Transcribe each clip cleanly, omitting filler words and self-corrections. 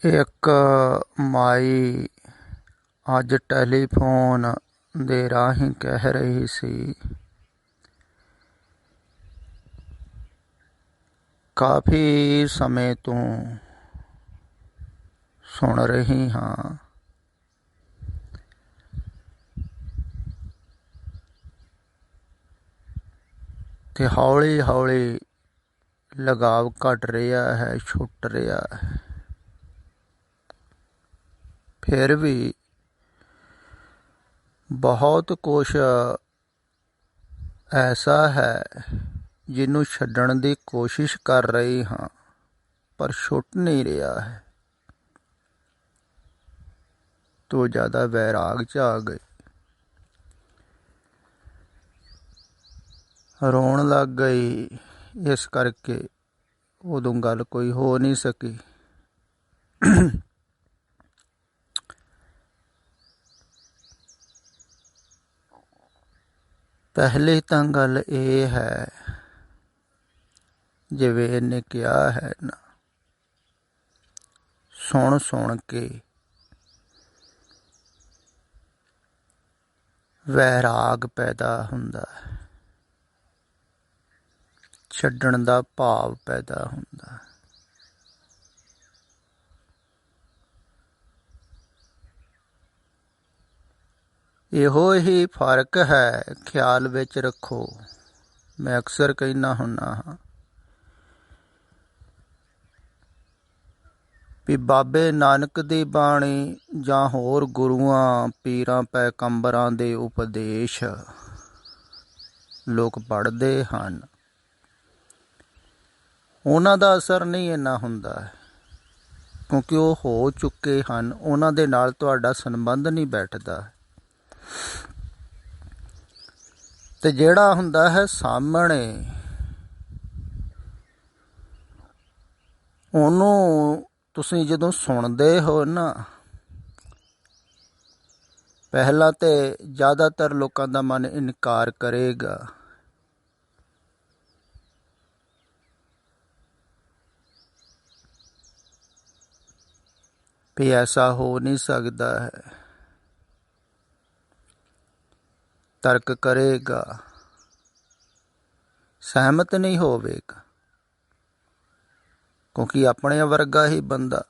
ਇੱਕ ਮਾਈ ਅੱਜ ਟੈਲੀਫੋਨ ਦੇ ਰਾਹੀਂ ਕਹਿ ਰਹੀ ਸੀ, ਕਾਫੀ ਸਮੇਂ ਤੋਂ ਸੁਣ ਰਹੀ ਹਾਂ ਤੇ ਹੌਲੀ ਹੌਲੀ ਲਗਾਵ ਘਟ ਰਿਹਾ ਹੈ, ਛੁੱਟ ਰਿਹਾ ਹੈ। ਫਿਰ ਵੀ ਬਹੁਤ ਕੁਛ ਐਸਾ ਹੈ ਜਿਹਨੂੰ ਛੱਡਣ ਦੀ ਕੋਸ਼ਿਸ਼ ਕਰ ਰਹੀ ਹਾਂ, ਪਰ ਛੁੱਟ ਨਹੀਂ ਰਿਹਾ ਹੈ। ਤੋਂ ਜ਼ਿਆਦਾ ਵੈਰਾਗ 'ਚ ਆ ਗਈ, ਰੋਣ ਲੱਗ ਗਈ। ਇਸ ਕਰਕੇ ਉਦੋਂ ਗੱਲ ਕੋਈ ਹੋ ਨਹੀਂ ਸਕੀ। ਪਹਿਲੀ ਤਾਂ ਗੱਲ ਇਹ ਹੈ, ਜਿਵੇਂ ਇਹਨੇ ਕਿਹਾ ਹੈ ਨਾ, ਸੁਣ ਸੁਣ ਕੇ ਵੈਰਾਗ ਪੈਦਾ ਹੁੰਦਾ ਹੈ, ਛੱਡਣ ਦਾ ਭਾਵ ਪੈਦਾ ਹੁੰਦਾ। ਇਹੋ ਹੀ ਫਰਕ ਹੈ, ਖਿਆਲ ਵਿੱਚ ਰੱਖੋ। ਮੈਂ ਅਕਸਰ ਕਹਿੰਦਾ ਹੁੰਦਾ ਹਾਂ ਵੀ ਬਾਬੇ ਨਾਨਕ ਦੀ ਬਾਣੀ ਜਾਂ ਹੋਰ ਗੁਰੂਆਂ ਪੀਰਾਂ ਪੈਗੰਬਰਾਂ ਦੇ ਉਪਦੇਸ਼ ਲੋਕ ਪੜ੍ਹਦੇ ਹਨ, ਉਹਨਾਂ ਦਾ ਅਸਰ ਨਹੀਂ ਇੰਨਾ ਹੁੰਦਾ, ਕਿਉਂਕਿ ਉਹ ਹੋ ਚੁੱਕੇ ਹਨ। ਉਹਨਾਂ ਦੇ ਨਾਲ ਤੁਹਾਡਾ ਸੰਬੰਧ ਨਹੀਂ ਬੈਠਦਾ। ਤੇ ਜਿਹੜਾ ਹੁੰਦਾ ਹੈ ਸਾਹਮਣੇ, ਉਹਨੂੰ ਤੁਸੀਂ ਜਦੋਂ ਸੁਣਦੇ ਹੋ ਨਾ, ਪਹਿਲਾਂ ਤੇ ਜ਼ਿਆਦਾਤਰ ਲੋਕਾਂ ਦਾ ਮਨ ਇਨਕਾਰ ਕਰੇਗਾ, ਵੀ ਐਸਾ ਹੋ ਨਹੀਂ ਸਕਦਾ ਹੈ। ਤਰਕ ਕਰੇਗਾ, ਸਹਿਮਤ ਨਹੀਂ ਹੋਵੇਗਾ, ਕਿਉਂਕਿ ਆਪਣੇ ਵਰਗਾ ਹੀ ਬੰਦਾ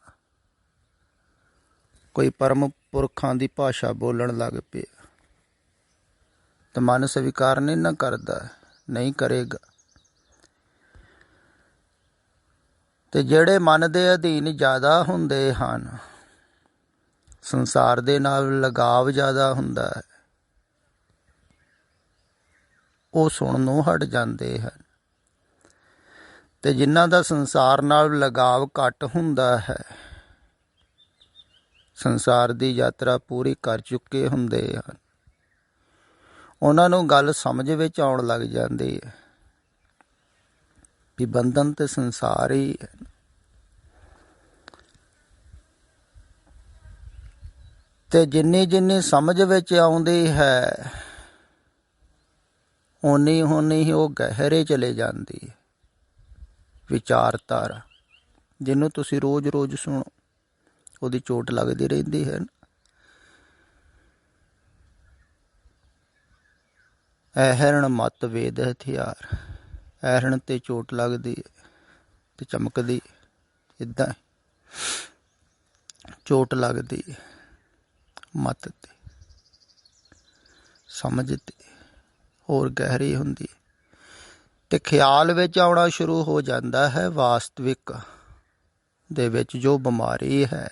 ਕੋਈ ਪਰਮ ਪੁਰਖਾਂ ਦੀ ਭਾਸ਼ਾ ਬੋਲਣ ਲੱਗ ਪਿਆ ਤਾਂ ਮਨ ਸਵੀਕਾਰ ਨਹੀਂ ਨਾ ਕਰਦਾ, ਨਹੀਂ ਕਰੇਗਾ। ਤੇ ਜਿਹੜੇ ਮਨ ਦੇ ਅਧੀਨ ਜ਼ਿਆਦਾ ਹੁੰਦੇ ਹਨ, ਸੰਸਾਰ ਦੇ ਨਾਲ ਲਗਾਵ ਜ਼ਿਆਦਾ ਹੁੰਦਾ ਹੈ, ਉਹ ਸੁਣਨੋਂ ਹਟ ਜਾਂਦੇ ਹਨ। ਤੇ ਜਿਨ੍ਹਾਂ ਦਾ ਸੰਸਾਰ ਨਾਲ ਲਗਾਵ ਘੱਟ ਹੁੰਦਾ ਹੈ, ਸੰਸਾਰ ਦੀ ਯਾਤਰਾ ਪੂਰੀ ਕਰ ਚੁੱਕੇ ਹੁੰਦੇ ਹਨ, ਉਹਨਾਂ ਨੂੰ ਗੱਲ ਸਮਝ ਵਿੱਚ ਆਉਣ ਲੱਗ ਜਾਂਦੀ ਹੈ ਵੀ ਬੰਧਨ ਤੇ ਸੰਸਾਰ ਹੀ ਹੈ। ਤੇ ਜਿੰਨੀ ਜਿੰਨੀ ਸਮਝ ਵਿੱਚ ਆਉਂਦੀ ਹੈ, ਓਨੀ ਓਨੀ ਹੀ ਉਹ ਗਹਿਰੇ ਚਲੇ ਜਾਂਦੀ ਹੈ। ਵਿਚਾਰਧਾਰਾ ਜਿਹਨੂੰ ਤੁਸੀਂ ਰੋਜ਼ ਰੋਜ਼ ਸੁਣੋ, ਉਹਦੀ ਚੋਟ ਲੱਗਦੀ ਰਹਿੰਦੀ ਹੈ। ਐਹਰਣ ਮੱਤ ਵੇਦ ਹਥਿਆਰ, ਐਹਰਣ ਤੇ ਚੋਟ ਲੱਗਦੀ ਤੇ ਚਮਕਦੀ, ਇੱਦਾਂ ਚੋਟ ਲੱਗਦੀ ਮੱਤ ਤੇ, ਸਮਝ ਤੇ ਹੋਰ ਗਹਿਰੀ ਹੁੰਦੀ ਤੇ ਖਿਆਲ ਵਿੱਚ ਆਉਣਾ ਸ਼ੁਰੂ ਹੋ ਜਾਂਦਾ ਹੈ। ਵਾਸਤਵਿਕ ਦੇ ਵਿੱਚ ਜੋ ਬਿਮਾਰੀ ਹੈ,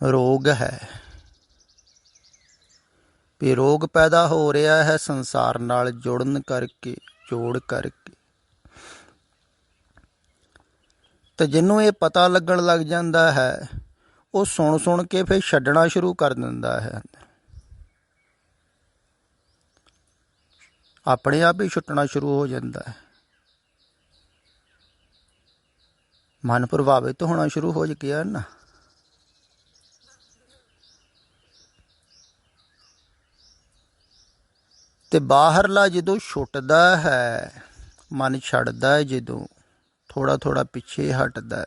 ਰੋਗ ਹੈ, ਵੀ ਰੋਗ ਪੈਦਾ ਹੋ ਰਿਹਾ ਹੈ ਸੰਸਾਰ ਨਾਲ ਜੁੜਨ ਕਰਕੇ, ਜੋੜ ਕਰਕੇ। ਤੇ ਜਿਹਨੂੰ ਇਹ ਪਤਾ ਲੱਗਣ ਲੱਗ ਜਾਂਦਾ ਹੈ, ਉਹ ਸੁਣ ਸੁਣ ਕੇ ਫਿਰ ਛੱਡਣਾ ਸ਼ੁਰੂ ਕਰ ਦਿੰਦਾ ਹੈ, ਆਪਣੇ ਆਪ ਹੀ ਛੁੱਟਣਾ ਸ਼ੁਰੂ ਹੋ ਜਾਂਦਾ ਹੈ। ਮਨ ਪ੍ਰਭਾਵਿਤ ਹੋਣਾ ਸ਼ੁਰੂ ਹੋ ਗਿਆ ਨਾ। ਤੇ ਬਾਹਰਲਾ ਜਦੋਂ ਛੁੱਟਦਾ ਹੈ, ਮਨ ਛੱਡਦਾ ਹੈ ਜਦੋਂ, ਥੋੜ੍ਹਾ ਥੋੜ੍ਹਾ ਪਿੱਛੇ ਹਟਦਾ,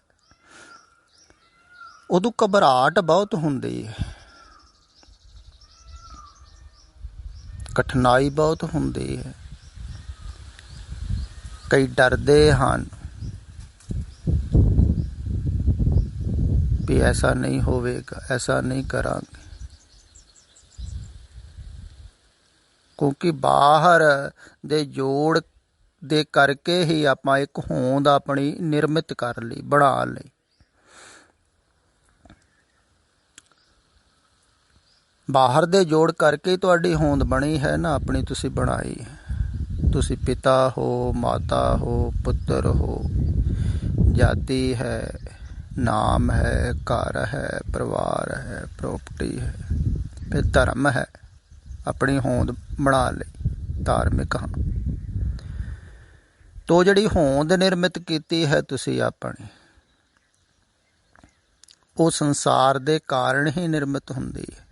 ਉਦੋਂ ਘਬਰਾਹਟ ਬਹੁਤ ਹੁੰਦੀ ਹੈ, ਕਠਿਨਾਈ ਬਹੁਤ ਹੁੰਦੀ ਹੈ। ਕਈ ਡਰਦੇ ਹਨ ਵੀ ਐਸਾ ਨਹੀਂ ਹੋਵੇਗਾ, ਐਸਾ ਨਹੀਂ ਕਰਾਂਗੇ, ਕਿਉਂਕਿ ਬਾਹਰ ਦੇ ਜੋੜ ਦੇ ਕਰਕੇ ਹੀ ਆਪਾਂ ਇੱਕ ਹੋਂਦ ਆਪਣੀ ਨਿਰਮਿਤ ਕਰ ਲਈ, ਬਣਾ ਲਈ। ਬਾਹਰ ਦੇ ਜੋੜ ਕਰਕੇ ਤੁਹਾਡੀ ਹੋਂਦ ਬਣੀ ਹੈ ਨਾ, ਆਪਣੀ ਤੁਸੀਂ ਬਣਾਈ ਹੈ। ਤੁਸੀਂ ਪਿਤਾ ਹੋ, ਮਾਤਾ ਹੋ, ਪੁੱਤਰ ਹੋ, ਜਾਤੀ ਹੈ, ਨਾਮ ਹੈ, ਘਰ ਹੈ, ਪਰਿਵਾਰ ਹੈ, ਪ੍ਰੋਪਰਟੀ ਹੈ, ਫਿਰ ਧਰਮ ਹੈ। ਆਪਣੀ ਹੋਂਦ ਬਣਾ ਲਈ, ਧਾਰਮਿਕ ਹਾਂ। ਤੋ ਜਿਹੜੀ ਹੋਂਦ ਨਿਰਮਿਤ ਕੀਤੀ ਹੈ ਤੁਸੀਂ ਆਪਣੀ, ਉਹ ਸੰਸਾਰ ਦੇ ਕਾਰਨ ਹੀ ਨਿਰਮਿਤ ਹੁੰਦੀ ਹੈ।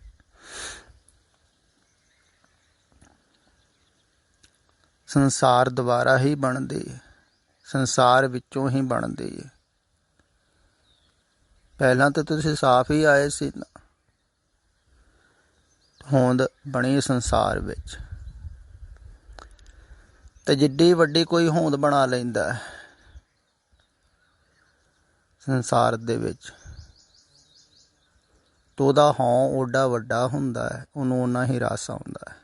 ਸੰਸਾਰ ਦੁਆਰਾ ਹੀ ਬਣਦੀ ਹੈ, ਸੰਸਾਰ ਵਿੱਚੋਂ ਹੀ ਬਣਦੀ ਹੈ। ਪਹਿਲਾਂ ਤਾਂ ਤੁਸੀਂ ਸਾਫ਼ ਹੀ ਆਏ ਸੀ ਨਾ, ਹੋਂਦ ਬਣੀ ਸੰਸਾਰ ਵਿੱਚ। ਤੇ ਜਿੱਡੀ ਵੱਡੀ ਕੋਈ ਹੋਂਦ ਬਣਾ ਲੈਂਦਾ ਸੰਸਾਰ ਦੇ ਵਿੱਚ, ਤਾਂ ਉਹਦਾ ਹਉਂ ਓਡਾ ਵੱਡਾ ਹੁੰਦਾ ਹੈ, ਉਹਨੂੰ ਓਨਾ ਹੀ ਰਸ ਆਉਂਦਾ ਹੈ।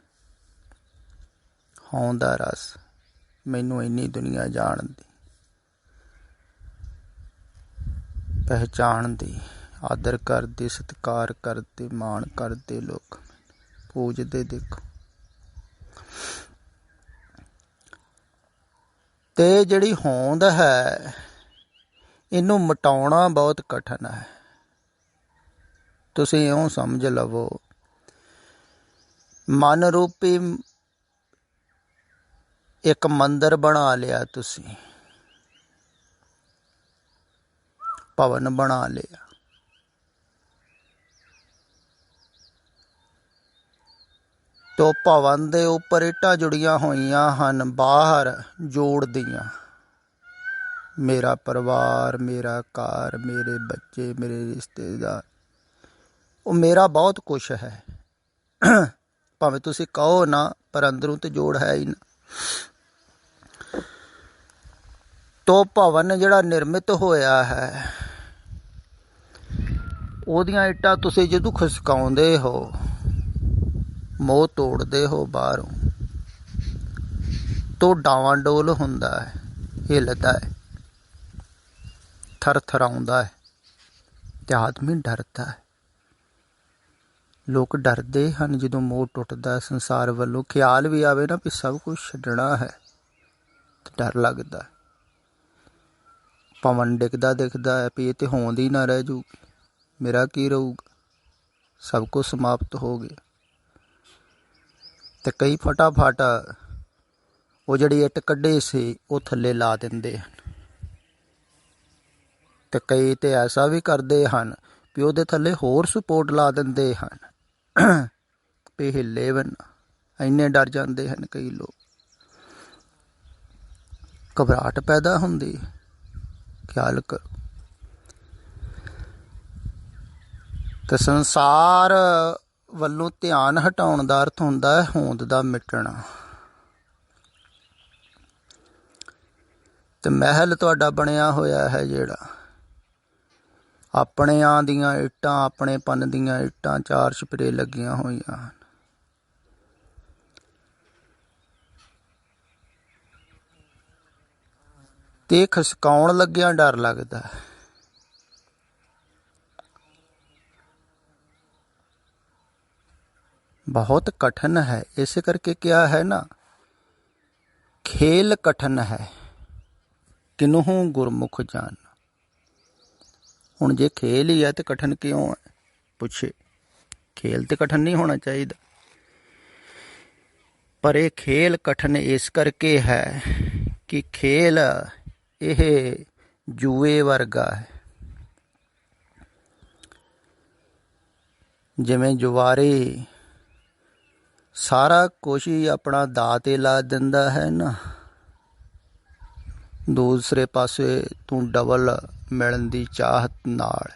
ਹਉਂ ਦਾ ਰਸ, ਮੈਨੂੰ ਇੰਨੀ ਦੁਨੀਆ ਜਾਣਦੀ, ਪਹਿਚਾਣਦੀ, ਆਦਰ ਕਰਦੇ, ਸਤਿਕਾਰ ਕਰਦੇ, ਮਾਣ ਕਰਦੇ, ਲੋਕ ਪੂਜਦੇ। ਦੇਖੋ, ਤੇ ਜਿਹੜੀ ਹੋਂਦ ਹੈ ਇਹਨੂੰ ਮਿਟਾਉਣਾ ਬਹੁਤ ਕਠਿਨ ਹੈ। ਤੁਸੀਂ ਇਉਂ ਸਮਝ ਲਵੋ, ਮਨ ਰੂਪੀ ਇੱਕ ਮੰਦਰ ਬਣਾ ਲਿਆ ਤੁਸੀਂ, ਭਵਨ ਬਣਾ ਲਿਆ, ਤੋ ਭਵਨ ਦੇ ਉੱਪਰ ਇੱਟਾਂ ਜੁੜੀਆਂ ਹੋਈਆਂ ਹਨ ਬਾਹਰ ਜੋੜ ਦੀਆਂ। ਮੇਰਾ ਪਰਿਵਾਰ, ਮੇਰਾ ਘਰ, ਮੇਰੇ ਬੱਚੇ, ਮੇਰੇ ਰਿਸ਼ਤੇਦਾਰ, ਉਹ ਮੇਰਾ ਬਹੁਤ ਕੁਛ ਹੈ। ਭਾਵੇਂ ਤੁਸੀਂ ਕਹੋ ਨਾ, ਪਰ ਅੰਦਰੋਂ ਤੇ ਜੋੜ ਹੈ ਹੀ ਨਾ। ਤੋ ਭਵਨ ਜਿਹੜਾ ਨਿਰਮਿਤ ਹੋਇਆ ਹੈ, ਉਹਦੀਆਂ ਇੱਟਾਂ ਤੁਸੀਂ ਜਦੋਂ ਖਿਸਕਾਉਂਦੇ ਹੋ, ਮੋਹ ਤੋੜਦੇ ਹੋ ਬਾਹਰੋਂ, ਤੋ ਡਾਵਾਂ ਡੋਲ ਹੁੰਦਾ ਹੈ, ਹਿੱਲਦਾ ਹੈ, ਥਰ ਥਰਾਉਂਦਾ ਹੈ, ਤੇ ਆਦਮੀ ਡਰਦਾ ਹੈ। ਲੋਕ ਡਰਦੇ ਹਨ ਜਦੋਂ ਮੋਹ ਟੁੱਟਦਾ ਸੰਸਾਰ ਵੱਲੋਂ। ਖਿਆਲ ਵੀ ਆਵੇ ਨਾ ਵੀ ਸਭ ਕੁਛ ਛੱਡਣਾ ਹੈ, ਤੇ ਡਰ ਲੱਗਦਾ। ਭਵਨ ਡਿੱਗਦਾ ਦਿਖਦਾ ਹੈ ਵੀ ਇਹ ਤੇ ਹੋਂਦ ਹੀ ਨਾ ਰਹਿ ਜੂਗੀ, ਮੇਰਾ ਕੀ ਰਹੂਗਾ, ਸਭ ਕੁਛ ਸਮਾਪਤ ਹੋ ਗਿਆ। ਤੇ ਕਈ ਫਟਾਫਟ ਉਹ ਜਿਹੜੀ ਇੱਟ ਕੱਢੀ ਸੀ ਉਹ ਥੱਲੇ ਲਾ ਦਿੰਦੇ ਹਨ, ਤੇ ਕਈ ਤੇ ਐਸਾ ਵੀ ਕਰਦੇ ਹਨ ਵੀ ਉਹਦੇ ਥੱਲੇ ਹੋਰ ਸਪੋਰਟ ਲਾ ਦਿੰਦੇ ਹਨ ਵੀ ਹਿੱਲੇ ਵੀ ਨਾ। ਇੰਨੇ ਡਰ ਜਾਂਦੇ ਹਨ ਕਈ ਲੋਕ, ਘਬਰਾਹਟ ਪੈਦਾ ਹੁੰਦੀ। ਖਿਆਲ ਕਰੋ। ਤੇ ਸੰਸਾਰ ਵੱਲੋਂ ਧਿਆਨ ਹਟਾਉਣ ਦਾ ਅਰਥ ਹੁੰਦਾ ਹੈ ਹੋਂਦ ਦਾ ਮਿਟਣਾ। ਤੇ ਮਹਿਲ ਤੁਹਾਡਾ ਬਣਿਆ ਹੋਇਆ ਹੈ ਜਿਹੜਾ, ਆਪਣਿਆਂ ਦੀਆਂ ਇੱਟਾਂ, ਆਪਣੇ ਪਨ ਦੀਆਂ ਇੱਟਾਂ ਚਾਰ ਛਪਰੇ ਲੱਗੀਆਂ ਹੋਈਆਂ ਹਨ। ਤੇ ਖਿਸਕਾਉਣ ਲੱਗਿਆਂ ਡਰ ਲੱਗਦਾ। ਬਹੁਤ ਕਠਿਨ ਹੈ। ਇਸੇ ਕਰਕੇ ਕਿਹਾ ਹੈ ਨਾ, ਖੇਲ ਕਠਿਨ ਹੈ ਕਿਨਹੂ ਗੁਰਮੁਖ ਜਾਨ। ਹੁਣ ਜੇ ਖੇਲ ਹੀ ਹੈ ਤੇ ਕਠਿਨ ਕਿਉਂ ਹੈ ਪੁੱਛੇ? ਖੇਲ ਤੇ ਕਠਿਨ ਨਹੀਂ ਹੋਣਾ ਚਾਹੀਦਾ, ਪਰ ਇਹ ਖੇਲ ਕਠਿਨ ਇਸ ਕਰਕੇ ਹੈ ਕਿ ਖੇਲ ਇਹ ਜੂਏ ਵਰਗਾ ਹੈ। ਜਿਵੇਂ ਜੁਆਰੀ ਸਾਰਾ ਕੁਛ ਹੀ ਆਪਣਾ ਦਾਅ 'ਤੇ ਲਾ ਦਿੰਦਾ ਹੈ ਨਾ, ਦੂਸਰੇ ਪਾਸੇ ਤੂੰ ਡਬਲ ਮਿਲਣ ਦੀ ਚਾਹਤ ਨਾਲ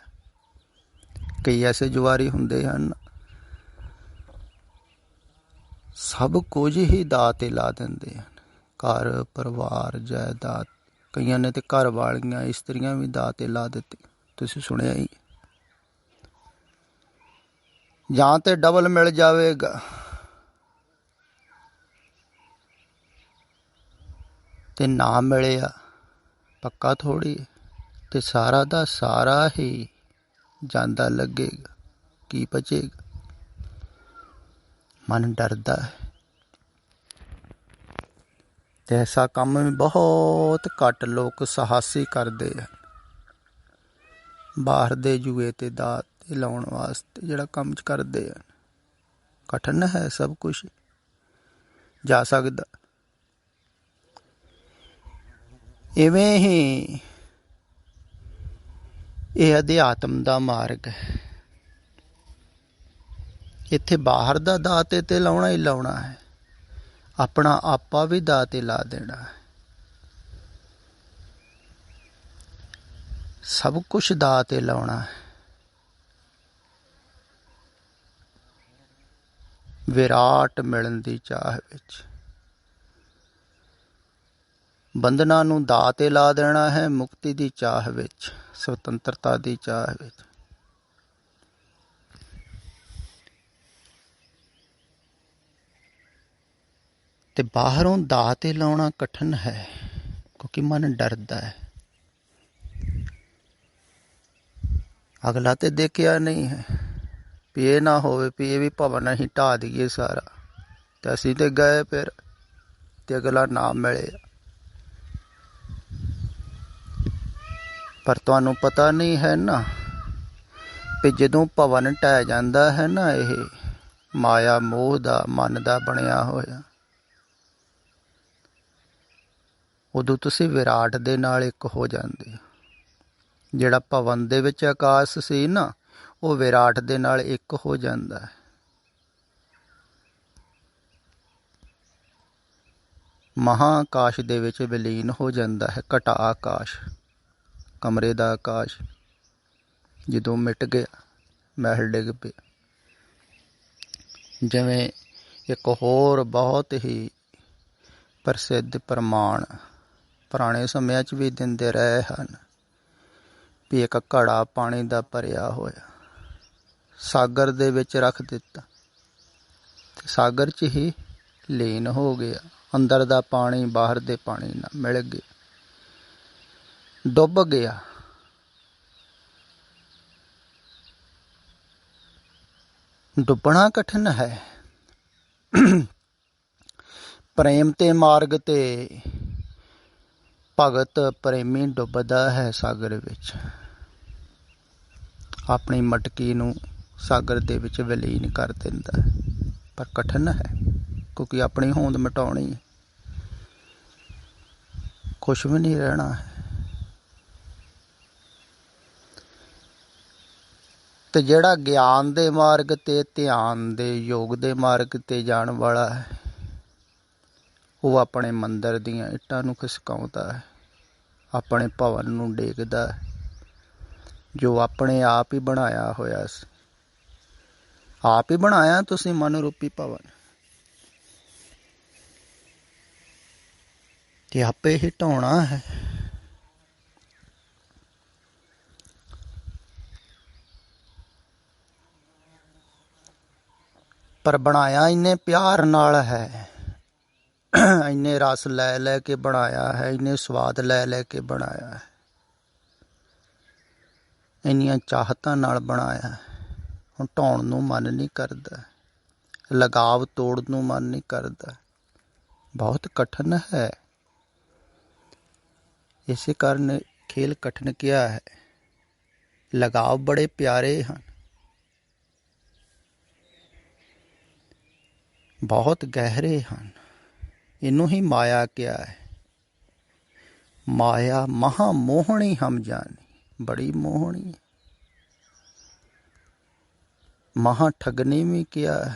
ਕਈ ਐਸੇ ਜੁਆਰੀ ਹੁੰਦੇ ਹਨ, ਸਭ ਕੁਝ ਹੀ ਦਾਅ 'ਤੇ ਲਾ ਦਿੰਦੇ ਹਨ। ਘਰ ਪਰਿਵਾਰ ਜਾਇਦਾਦ, ਕਈਆਂ ਨੇ ਤਾਂ ਘਰ ਵਾਲੀਆਂ ਇਸਤਰੀਆਂ ਵੀ ਦਾਅ 'ਤੇ ਲਾ ਦਿੱਤੀ, ਤੁਸੀਂ ਸੁਣਿਆ ਹੀ। ਜਾਂ ਤੇ ਡਬਲ ਮਿਲ ਜਾਵੇਗਾ ਤੇ ਨਾ ਮਿਲਿਆ ਪੱਕਾ ਥੋੜ੍ਹੀ, ਤੇ ਸਾਰਾ ਦਾ ਸਾਰਾ ਹੀ ਜਾਂਦਾ ਲੱਗੇਗਾ, ਕੀ ਬਚੇਗਾ? ਮਨ ਡਰਦਾ ਹੈ। ਤੇ ਐਸਾ ਕੰਮ ਵੀ ਬਹੁਤ ਘੱਟ ਲੋਕ ਸਾਹਸੀ ਕਰਦੇ ਹਨ। ਬਾਹਰ ਦੇ ਜੂਏ ਤੇ ਦਾਅ ਤੇ ਲਾਉਣ ਵਾਸਤੇ ਜਿਹੜਾ ਕੰਮ ਕਰਦੇ ਹਨ, ਕਠਿਨ ਹੈ। ਸਭ ਕੁਛ ਜਾ ਸਕਦਾ। ਇਵੇਂ ਹੀ ਇਹ ਅਧਿਆਤਮ ਦਾ ਮਾਰਗ ਹੈ। ਇੱਥੇ ਬਾਹਰ ਦਾ ਦਾਅ ਤੇ ਲਾਉਣਾ ਹੀ ਲਾਉਣਾ ਹੈ, ਆਪਣਾ ਆਪਾ ਵੀ ਦਾਅ 'ਤੇ ਲਾ ਦੇਣਾ ਹੈ। ਸਭ ਕੁਛ ਦਾਅ 'ਤੇ ਲਾਉਣਾ ਹੈ। ਵਿਰਾਟ ਮਿਲਣ ਦੀ ਚਾਹ ਵਿੱਚ ਬੰਧਨਾਂ ਨੂੰ ਦਾਅ 'ਤੇ ਲਾ ਦੇਣਾ ਹੈ, ਮੁਕਤੀ ਦੀ ਚਾਹ ਵਿੱਚ, ਸੁਤੰਤਰਤਾ ਦੀ ਚਾਹ ਵਿੱਚ। ਤੇ ਬਾਹਰੋਂ ਦਾਅ 'ਤੇ ਲਾਉਣਾ ਕਠਿਨ ਹੈ, ਕਿਉਂਕਿ ਮਨ ਡਰਦਾ ਹੈ। ਅਗਲਾ ਤੇ ਦੇਖਿਆ ਨਹੀਂ ਹੈ ਵੀ ਇਹ ਨਾ ਹੋਵੇ ਵੀ ਇਹ ਵੀ ਭਵਨ ਅਸੀਂ ਢਾਹ ਦੇਈਏ ਸਾਰਾ, ਤੇ ਅਸੀਂ ਤੇ ਗਏ ਫਿਰ ਤੇ ਅਗਲਾ ਨਾ ਮਿਲੇ। ਪਰ ਤੁਹਾਨੂੰ ਪਤਾ ਨਹੀਂ ਹੈ ਨਾ ਵੀ ਜਦੋਂ ਭਵਨ ਢਹਿ ਜਾਂਦਾ ਹੈ ਨਾ, ਇਹ ਮਾਇਆ ਮੋਹ ਦਾ ਮਨ ਦਾ ਬਣਿਆ ਹੋਇਆ, ਉਦੋਂ ਤੁਸੀਂ ਵਿਰਾਟ ਦੇ ਨਾਲ ਇੱਕ ਹੋ ਜਾਂਦੇ ਹੋ। ਜਿਹੜਾ ਭਵਨ ਦੇ ਵਿੱਚ ਆਕਾਸ਼ ਸੀ ਨਾ, ਉਹ ਵਿਰਾਟ ਦੇ ਨਾਲ ਇੱਕ ਹੋ ਜਾਂਦਾ ਹੈ। ਮਹਾਂ ਆਕਾਸ਼ ਦੇ ਵਿੱਚ ਵਿਲੀਨ ਹੋ ਜਾਂਦਾ ਹੈ। ਘਟਾ ਆਕਾਸ਼, ਕਮਰੇ ਦਾ ਆਕਾਸ਼ ਜਦੋਂ ਮਿਟ ਗਿਆ, ਮਹਿਲ ਡਿੱਗ ਪਿਆ। ਜਿਵੇਂ ਇੱਕ ਹੋਰ ਬਹੁਤ ਹੀ ਪ੍ਰਸਿੱਧ ਪ੍ਰਮਾਣ ਪੁਰਾਣੇ ਸਮਿਆਂ 'ਚ ਵੀ ਦਿੰਦੇ ਰਹੇ ਹਨ ਵੀ ਇੱਕ ਘੜਾ ਪਾਣੀ ਦਾ ਭਰਿਆ ਹੋਇਆ ਸਾਗਰ ਦੇ ਵਿੱਚ ਰੱਖ ਦਿੱਤਾ, ਤੇ ਸਾਗਰ 'ਚ ਹੀ ਲੀਨ ਹੋ ਗਿਆ। ਅੰਦਰ ਦਾ ਪਾਣੀ ਬਾਹਰ ਦੇ ਪਾਣੀ ਨਾਲ ਮਿਲ ਗਿਆ, ਡੁੱਬ ਗਿਆ। ਡੁੱਬਣਾ ਕਠਿਨ ਹੈ। ਪ੍ਰੇਮ ਤੇ ਮਾਰਗ ਤੇ ਭਗਤ ਪ੍ਰੇਮੀ ਡੁੱਬਦਾ ਹੈ ਸਾਗਰ ਵਿੱਚ, ਆਪਣੀ ਮਟਕੀ ਨੂੰ ਸਾਗਰ ਦੇ ਵਿੱਚ ਵਿਲੀਨ ਕਰ ਦਿੰਦਾ ਹੈ। ਪਰ ਕਠਿਨ ਹੈ, ਕਿਉਂਕਿ ਆਪਣੀ ਹੋਂਦ ਮਿਟਾਉਣੀ ਹੈ, ਕੁਛ ਵੀ ਨਹੀਂ ਰਹਿਣਾ ਹੈ। ਤੇ ਜਿਹੜਾ ਗਿਆਨ ਦੇ ਮਾਰਗ ਤੇ, ਧਿਆਨ ਦੇ ਯੋਗ ਦੇ ਮਾਰਗ ਤੇ ਜਾਣ ਵਾਲਾ ਹੈ, ਉਹ ਆਪਣੇ ਮੰਦਰ ਦੀਆਂ ਇੱਟਾਂ ਨੂੰ ਖਿਸਕਾਉਂਦਾ ਹੈ, ਆਪਣੇ ਭਵਨ ਨੂੰ ਡੇਗਦਾ ਹੈ, ਜੋ ਆਪਣੇ ਆਪ ਹੀ ਬਣਾਇਆ ਹੋਇਆ ਸੀ। ਆਪ ਹੀ ਬਣਾਇਆ ਤੁਸੀਂ ਮਨ ਰੂਪੀ ਭਵਨ, ਤੇ ਆਪੇ ਹੀ ਢਾਉਣਾ ਹੈ। ਪਰ ਬਣਾਇਆ ਇੰਨੇ ਪਿਆਰ ਨਾਲ ਹੈ, ਇੰਨੇ ਰਸ ਲੈ ਲੈ ਕੇ ਬਣਾਇਆ ਹੈ, ਇੰਨੇ ਸਵਾਦ ਲੈ ਲੈ ਕੇ ਬਣਾਇਆ ਹੈ, ਇੰਨੀਆਂ ਚਾਹਤਾਂ ਨਾਲ ਬਣਾਇਆ ਹੈ। ਹੁਣ ਢਾਉਣ ਨੂੰ ਮਨ ਨਹੀਂ ਕਰਦਾ, ਲਗਾਵ ਤੋੜਨ ਨੂੰ ਮਨ ਨਹੀਂ ਕਰਦਾ। ਬਹੁਤ ਕਠਿਨ ਹੈ। ਇਸੇ ਕਾਰਨ ਖੇਲ ਕਠਿਨ ਕਿਹਾ ਹੈ। ਲਗਾਵ ਬੜੇ ਪਿਆਰੇ ਹਨ, ਬਹੁਤ ਗਹਿਰੇ ਹਨ। ਇਹਨੂੰ ਹੀ ਮਾਇਆ ਕਿਹਾ ਹੈ। ਮਾਇਆ ਮਹਾ ਮੋਹਣੀ ਹਮ ਜਾਣੀ, ਬੜੀ ਮੋਹਣੀ। ਮਹਾ ਠੱਗਣੀ ਵੀ ਕਿਹਾ ਹੈ।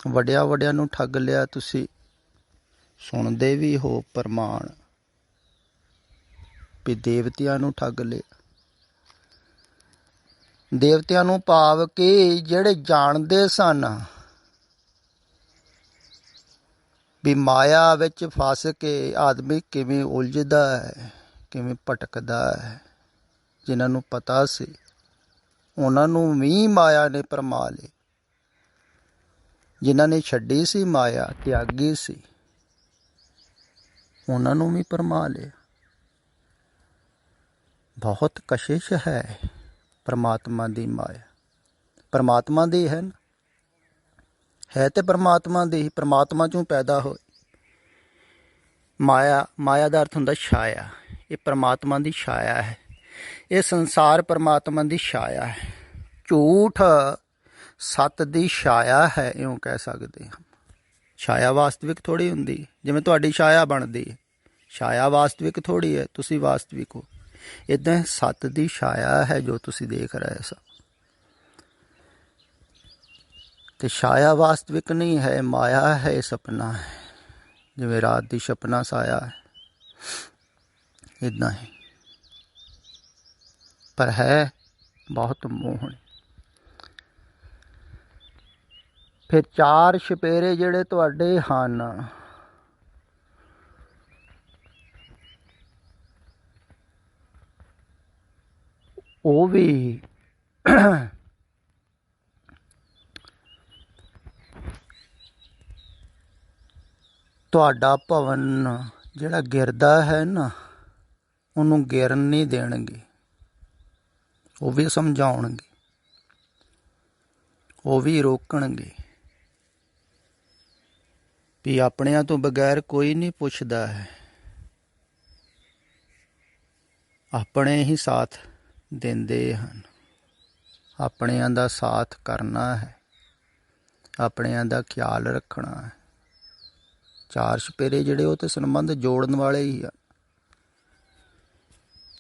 ਵੱਡਿਆਂ ਵੱਡਿਆਂ ਨੂੰ ਠੱਗ ਲਿਆ ਤੁਸੀਂ, ਸੁਣਦੇ ਵੀ ਹੋ ਪ੍ਰਮਾਣ ਵੀ ਦੇਵਤਿਆਂ ਨੂੰ ਠੱਗ ਲਿਆ। ਦੇਵਤਿਆਂ ਨੂੰ ਭਾਵ ਕਿ ਜਿਹੜੇ ਜਾਣਦੇ ਸਨ ਵੀ ਮਾਇਆ ਵਿੱਚ ਫਸ ਕੇ ਆਦਮੀ ਕਿਵੇਂ ਉਲਝਦਾ ਹੈ, ਕਿਵੇਂ ਭਟਕਦਾ ਹੈ, ਜਿਨ੍ਹਾਂ ਨੂੰ ਪਤਾ ਸੀ ਉਹਨਾਂ ਨੂੰ ਵੀ ਮਾਇਆ ਨੇ ਭਰਮਾ ਲਈ। ਜਿਨ੍ਹਾਂ ਨੇ ਛੱਡੀ ਸੀ ਮਾਇਆ, ਤਿਆਗੀ ਸੀ, ਉਹਨਾਂ ਨੂੰ ਵੀ ਭਰਮਾ ਲਿਆ। ਬਹੁਤ ਕਸ਼ਿਸ਼ ਹੈ ਪਰਮਾਤਮਾ ਦੀ ਮਾਇਆ। ਪਰਮਾਤਮਾ ਦੀ ਹੈ ਨਾ, ਹੈ ਤੇ ਪਰਮਾਤਮਾ ਦੀ, ਪਰਮਾਤਮਾ ਚੋਂ ਪੈਦਾ ਹੋਈ ਮਾਇਆ। ਮਾਇਆ ਦਾ ਅਰਥ ਹੁੰਦਾ ਛਾਇਆ। ਇਹ ਪਰਮਾਤਮਾ ਦੀ ਛਾਇਆ ਹੈ। ਇਹ ਸੰਸਾਰ ਪਰਮਾਤਮਾ ਦੀ ਛਾਇਆ ਹੈ। ਝੂਠ ਸੱਤ ਦੀ ਛਾਇਆ ਹੈ, ਇਉਂ ਕਹਿ ਸਕਦੇ ਹਾਂ। ਛਾਇਆ ਵਾਸਤਵਿਕ ਥੋੜ੍ਹੀ ਹੁੰਦੀ, ਜਿਵੇਂ ਤੁਹਾਡੀ ਛਾਇਆ ਬਣਦੀ ਹੈ। ਛਾਇਆ ਵਾਸਤਵਿਕ ਥੋੜ੍ਹੀ ਹੈ, ਤੁਸੀਂ ਵਾਸਤਵਿਕ ਹੋ। ਇੱਦਾਂ ਸੱਤ ਦੀ ਛਾਇਆ ਹੈ ਜੋ ਤੁਸੀਂ ਦੇਖ ਰਹੇ ਸੋ। ਤੇ ਛਾਇਆ ਵਾਸਤਵਿਕ ਨਹੀਂ ਹੈ, ਮਾਇਆ ਹੈ, ਸੁਪਨਾ ਹੈ। ਜਿਵੇਂ ਰਾਤ ਦੀ ਸੁਪਨਾ ਸਾਇਆ ਹੈ, ਇੱਦਾਂ ਹੀ। ਪਰ ਹੈ ਬਹੁਤ ਮੋਹਣੀ। ਫਿਰ ਚਾਰ ਛਪੇਰੇ ਜਿਹੜੇ ਤੁਹਾਡੇ ਹਨ, ਉਹ ਵੀ ਤੁਹਾਡਾ ਭਵਨ ਜਿਹੜਾ ਗਿਰਦਾ ਹੈ ਨਾ, ਉਹਨੂੰ ਗਿਰਨ ਨਹੀਂ ਦੇਣਗੇ। ਉਹ ਵੀ ਸਮਝਾਉਣਗੇ, ਉਹ ਵੀ ਰੋਕਣਗੇ ਵੀ ਆਪਣਿਆਂ ਤੋਂ ਬਗੈਰ ਕੋਈ ਨਹੀਂ ਪੁੱਛਦਾ ਹੈ। ਆਪਣੇ ਹੀ ਸਾਥ ਦਿੰਦੇ ਹਨ। ਆਪਣਿਆਂ ਦਾ ਸਾਥ ਕਰਨਾ ਹੈ, ਆਪਣਿਆਂ ਦਾ ਖਿਆਲ ਰੱਖਣਾ ਹੈ। ਚਾਰ ਛਪੇਰੇ ਜਿਹੜੇ ਉਹ ਤੇ ਸੰਬੰਧ ਜੋੜਨ ਵਾਲੇ ਹੀ ਆ।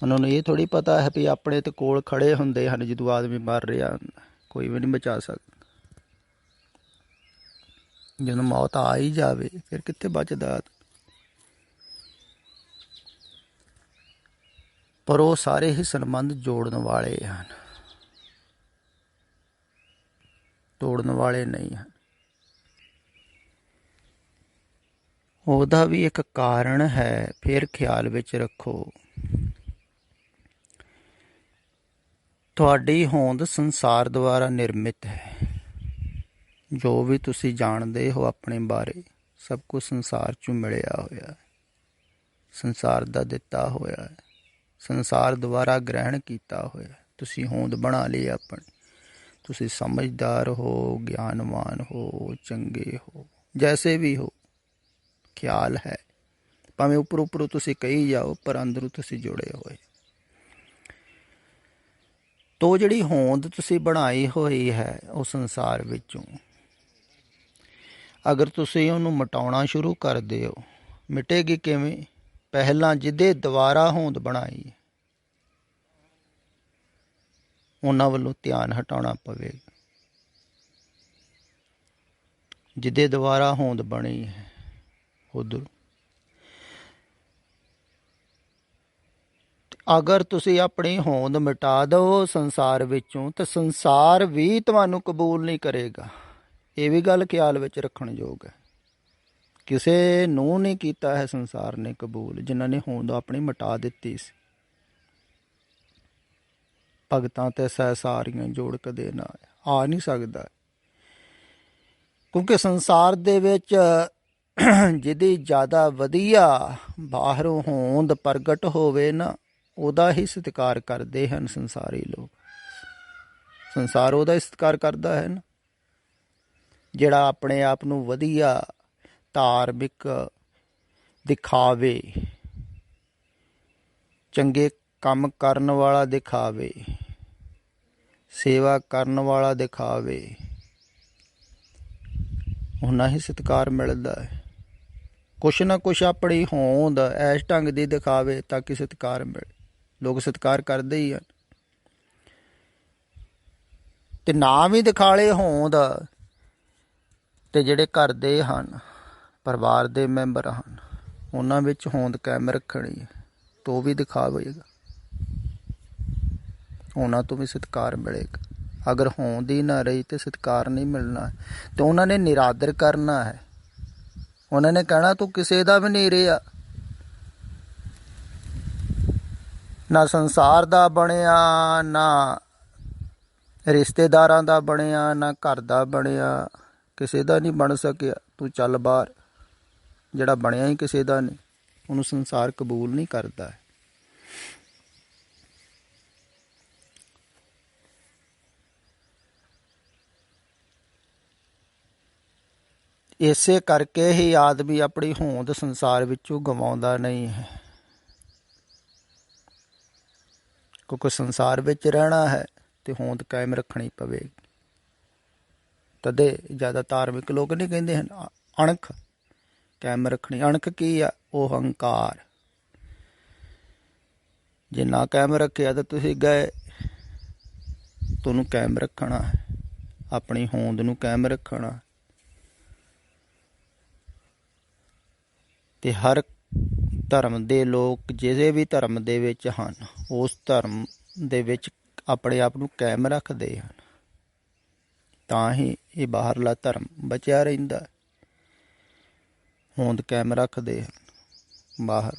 ਉਹਨਾਂ ਨੂੰ ਇਹ ਥੋੜ੍ਹੀ ਪਤਾ ਹੈ ਵੀ ਆਪਣੇ ਤੇ ਕੋਲ ਖੜੇ ਹੁੰਦੇ ਹਨ ਜਦੋਂ ਆਦਮੀ ਮਰ ਰਿਹਾ ਹੁੰਦਾ, ਕੋਈ ਵੀ ਨਹੀਂ ਬਚਾ ਸਕਦਾ। ਜਦੋਂ ਮੌਤ ਆ ਹੀ ਜਾਵੇ ਫਿਰ ਕਿੱਥੇ ਬਚਦਾ। ਪਰ ਉਹ ਸਾਰੇ ਹੀ ਸੰਬੰਧ ਜੋੜਨ ਵਾਲੇ ਹਨ, ਤੋੜਨ ਵਾਲੇ ਨਹੀਂ ਹਨ। ਉਹਦਾ ਵੀ ਇੱਕ ਕਾਰਨ ਹੈ, ਫਿਰ ਖਿਆਲ ਵਿੱਚ ਰੱਖੋ। ਤੁਹਾਡੀ ਹੋਂਦ ਸੰਸਾਰ ਦੁਆਰਾ ਨਿਰਮਿਤ ਹੈ। ਜੋ ਵੀ ਤੁਸੀਂ ਜਾਣਦੇ ਹੋ ਆਪਣੇ ਬਾਰੇ, ਸਭ ਕੁਝ ਸੰਸਾਰ 'ਚੋਂ ਮਿਲਿਆ ਹੋਇਆ ਹੈ, ਸੰਸਾਰ ਦਾ ਦਿੱਤਾ ਹੋਇਆ ਹੈ, ਸੰਸਾਰ ਦੁਆਰਾ ਗ੍ਰਹਿਣ ਕੀਤਾ ਹੋਇਆ। ਤੁਸੀਂ ਹੋਂਦ ਬਣਾ ਲਈ ਆਪਣੀ। ਤੁਸੀਂ ਸਮਝਦਾਰ ਹੋ, ਗਿਆਨਵਾਨ ਹੋ, ਚੰਗੇ ਹੋ, ਜੈਸੇ ਵੀ ਹੋ। ਖਿਆਲ ਹੈ, ਭਾਵੇਂ ਉੱਪਰੋਂ ਤੁਸੀਂ ਕਹੀ ਜਾਓ, ਪਰ ਅੰਦਰੋਂ ਤੁਸੀਂ ਜੁੜੇ ਹੋਏ। ਤੋ ਜਿਹੜੀ ਹੋਂਦ ਤੁਸੀਂ ਬਣਾਈ ਹੋਈ ਹੈ ਉਹ ਸੰਸਾਰ ਵਿੱਚੋਂ, ਅਗਰ ਤੁਸੀਂ ਉਹਨੂੰ ਮਿਟਾਉਣਾ ਸ਼ੁਰੂ ਕਰ ਦਿਓ, ਮਿਟੇਗੀ ਕਿਵੇਂ? ਪਹਿਲਾਂ ਜਿਹਦੇ ਦੁਆਰਾ ਹੋਂਦ ਬਣਾਈ ਉਹਨਾਂ ਵੱਲੋਂ ਧਿਆਨ ਹਟਾਉਣਾ ਪਵੇਗਾ। ਜਿਹਦੇ ਦੁਆਰਾ ਹੋਂਦ ਬਣੀ ਹੈ ਉਧਰ। ਅਗਰ ਤੁਸੀਂ ਆਪਣੀ ਹੋਂਦ ਮਿਟਾ ਦਿਓ ਸੰਸਾਰ ਵਿੱਚੋਂ, ਤਾਂ ਸੰਸਾਰ ਵੀ ਤੁਹਾਨੂੰ ਕਬੂਲ ਨਹੀਂ ਕਰੇਗਾ। ਇਹ ਵੀ ਗੱਲ ਖਿਆਲ ਵਿੱਚ ਰੱਖਣ ਯੋਗ ਹੈ। ਕਿਸੇ ਨੂੰ ਨਹੀਂ ਕੀਤਾ ਹੈ ਸੰਸਾਰ ਨੇ ਕਬੂਲ, ਜਿਨ੍ਹਾਂ ਨੇ ਹੋਂਦ ਆਪਣੀ ਮਿਟਾ ਦਿੱਤੀ ਸੀ। ਭਗਤਾਂ ਤੇ ਸਹਿਸਾਰੀਆਂ ਜੋੜ ਕਦੇ ਨਾ ਆ ਨਹੀਂ ਸਕਦਾ, ਕਿਉਂਕਿ ਸੰਸਾਰ ਦੇ ਵਿੱਚ ਜਿਹਦੀ ਜ਼ਿਆਦਾ ਵਧੀਆ ਬਾਹਰੋਂ ਹੋਂਦ ਪ੍ਰਗਟ ਹੋਵੇ ਨਾ, ਉਹਦਾ ਹੀ ਸਤਿਕਾਰ ਕਰਦੇ ਹਨ ਸੰਸਾਰੀ ਲੋਕ। ਸੰਸਾਰ ਉਹਦਾ ਸਤਿਕਾਰ ਕਰਦਾ ਹੈ ਨਾ ਜਿਹੜਾ ਆਪਣੇ ਆਪ ਨੂੰ ਵਧੀਆ ਧਾਰਮਿਕ ਦਿਖਾਵੇ, ਚੰਗੇ ਕੰਮ ਕਰਨ ਵਾਲਾ ਦਿਖਾਵੇ, ਸੇਵਾ ਕਰਨ ਵਾਲਾ ਦਿਖਾਵੇ, ਉਹਨਾਂ ਹੀ ਸਤਿਕਾਰ ਮਿਲਦਾ ਹੈ। ਕੁਛ ਨਾ ਕੁਛ ਆਪਣੀ ਹੋਂਦ ਇਸ ਢੰਗ ਦੀ ਦਿਖਾਵੇ ਤਾਂ ਕਿ ਸਤਿਕਾਰ ਮਿਲੇ। ਲੋਕ ਸਤਿਕਾਰ ਕਰਦੇ ਹੀ ਹਨ। ਤੇ ਨਾ ਵੀ ਦਿਖਾਲੇ ਹੋਂਦ ਤੇ ਜਿਹੜੇ ਕਰਦੇ ਹਨ ਪਰਿਵਾਰ ਦੇ ਮੈਂਬਰ ਹਨ, ਉਹਨਾਂ ਵਿੱਚ ਹੋਂਦ ਕਾਇਮ ਰੱਖਣੀ ਹੈ ਤਾਂ ਉਹ ਵੀ ਦਿਖਾਵੇਗਾ, ਉਹਨਾਂ ਤੋਂ ਵੀ ਸਤਿਕਾਰ ਮਿਲੇਗਾ। ਅਗਰ ਹੋਂਦ ਹੀ ਨਾ ਰਹੀ ਤਾਂ ਸਤਿਕਾਰ ਨਹੀਂ ਮਿਲਣਾ। ਅਤੇ ਉਹਨਾਂ ਨੇ ਨਿਰਾਦਰ ਕਰਨਾ ਹੈ, ਉਹਨਾਂ ਨੇ ਕਹਿਣਾ ਤੂੰ ਕਿਸੇ ਦਾ ਵੀ ਨਹੀਂ ਰਿਹਾ, ਨਾ ਸੰਸਾਰ ਦਾ ਬਣਿਆ, ਨਾ ਰਿਸ਼ਤੇਦਾਰਾਂ ਦਾ ਬਣਿਆ, ਨਾ ਘਰ ਦਾ ਬਣਿਆ, ਕਿਸੇ ਦਾ ਨਹੀਂ ਬਣ ਸਕਿਆ, ਤੂੰ ਚੱਲ ਬਾਹਰ। ਜਿਹੜਾ ਬਣਿਆ ਹੀ ਕਿਸੇ ਦਾ ਨਹੀਂ, ਉਹਨੂੰ ਸੰਸਾਰ ਕਬੂਲ ਨਹੀਂ ਕਰਦਾ। ਇਸੇ ਕਰਕੇ ਹੀ ਆਦਮੀ ਆਪਣੀ ਹੋਂਦ ਸੰਸਾਰ ਵਿੱਚੋਂ ਗਵਾਉਂਦਾ ਨਹੀਂ ਹੈ, ਕਿਉਂਕਿ ਸੰਸਾਰ ਵਿੱਚ ਰਹਿਣਾ ਹੈ ਤੇ ਹੋਂਦ ਕਾਇਮ ਰੱਖਣੀ ਪਵੇਗੀ। ਤਦੇ ਜ਼ਿਆਦਾ ਧਾਰਮਿਕ ਲੋਕ ਨਹੀਂ ਕਹਿੰਦੇ ਹਨ ਅਣਖ ਕਾਇਮ ਰੱਖਣੀ। ਅਣਖ ਕੀ ਆ? ਉਹ ਹੰਕਾਰ। ਜੇ ਨਾ ਕਾਇਮ ਰੱਖਿਆ ਤਾਂ ਤੁਸੀਂ ਗਏ, ਤੁਹਾਨੂੰ ਕਾਇਮ ਰੱਖਣਾ ਹੈ, ਆਪਣੀ ਹੋਂਦ ਨੂੰ ਕਾਇਮ ਰੱਖਣਾ। ਤੇ ਹਰ ਧਰਮ ਦੇ ਲੋਕ ਜਿਹੜੇ ਵੀ ਧਰਮ ਦੇ ਵਿੱਚ ਹਨ, ਉਸ ਧਰਮ ਦੇ ਵਿੱਚ ਆਪਣੇ ਆਪ ਨੂੰ ਕਾਇਮ ਰੱਖਦੇ ਹਨ, ਤਾਂ ਹੀ ਇਹ ਬਾਹਰਲਾ ਧਰਮ ਬਚਿਆ ਰਹਿੰਦਾ। ਹੋਂਦ ਕਾਇਮ ਰੱਖਦੇ ਹਨ ਬਾਹਰ।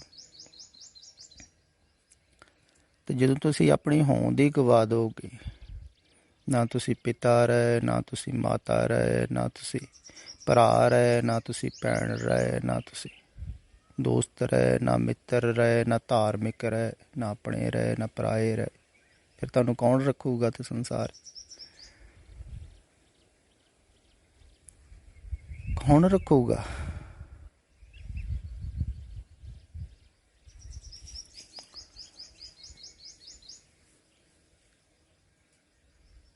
ਤੇ ਜਦੋਂ ਤੁਸੀਂ ਆਪਣੀ ਹੋਂਦ ਹੀ ਗਵਾ ਦਿਓਗੇ, ਨਾ ਤੁਸੀਂ ਪਿਤਾ ਰਹੇ, ਨਾ ਤੁਸੀਂ ਮਾਤਾ ਰਹੇ, ਨਾ ਤੁਸੀਂ ਭਰਾ ਰਹੇ, ਨਾ ਤੁਸੀਂ ਭੈਣ ਰਹੇ, ਨਾ ਤੁਸੀਂ ਦੋਸਤ ਰਹੇ, ਨਾ ਮਿੱਤਰ ਰਹੇ, ਨਾ ਧਾਰਮਿਕ ਰਹੇ, ਨਾ ਆਪਣੇ ਰਹੇ, ਨਾ ਪਰਾਏ ਰਹੇ, ਫਿਰ ਤੁਹਾਨੂੰ ਕੌਣ ਰੱਖੂਗਾ? ਤੇ ਸੰਸਾਰ ਕੌਣ ਰੱਖੂਗਾ?